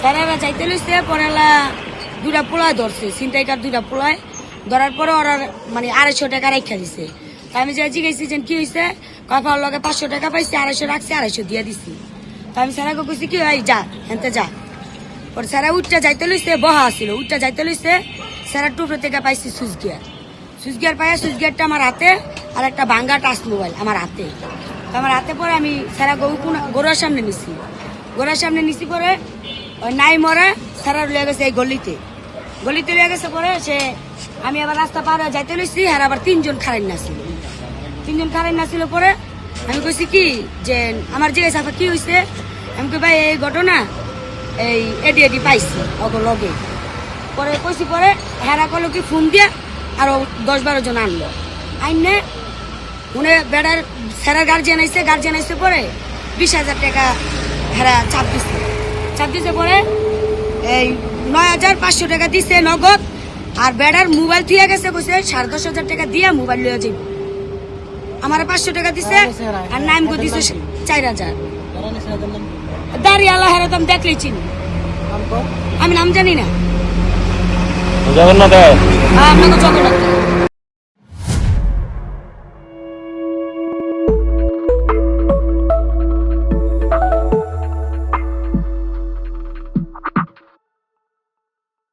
স্যারেরা যাইতে লইছে পরে দুটা পোলায় ধরছে ছিনতাইকার দুটা পোলায় ধরার পরে ওরা মানে 250 টাকা রাখা দিছে। তা আমি যাই জিজ্ঞাসি যে কি হয়েছে, কাকার লগে 500 টাকা পাইছি, 250 রাখছে, 250 দিয়ে দিছি। তা আমি স্যারাকে কইছি কি ভাই যা হেনতে যা। পরে স্যারা উঠটা যাইতে লইছে, বহা আসছিল উঠটা যাইতে লইছে, স্যারা টুকরো থেকে পাইছি সুইচ গিয়ার পাইয়া সুইচ গিয়ারটা আমার হাতে আর একটা ভাঙ্গা টাচ মোবাইল আমার হাতে। আমার হাতে পরে আমি স্যারা গোড়ার সামনে নিছি পরে ওই নাই মরে স্যারা লিয়ে গেছে এই গলিতে লিয়ে গেছে পরে সে আমি আবার রাস্তা পার হয়ে যাইতে লইছি আর আবার 3 জন খারাই নাছিল পরে আমি কইছি কি যে আমার জিজ্ঞাসা কি হয়েছে, আমি কই ভাই এই ঘটনা এই এডি পাইছি ওকে লগে। পরে কইছি পরে হেরা করলো কি ফোন দিয়া আরো 10-12 জন আনলো আইনে উনি বেড়ার স্যারের গার্জিয়ান আইসে পরে 20,000 টাকা হেরা চাপ দিছে পরে এই 9,500 টাকা দিছে নগদ। আর বেড়ার মোবাইল থুয়ে গেছে কইছে 10,500 টাকা দিয়া মোবাইল লইয়া যাইব। আমার 500 টাকা দিছে আর নাম গো দিছে 4,000। দাঁড়িয়ে আল্লাহ হেরা তো আমি দেখলেই চিনি, আমি নাম জানি না। জগন্নাথ আপনাকে জগন্নাথ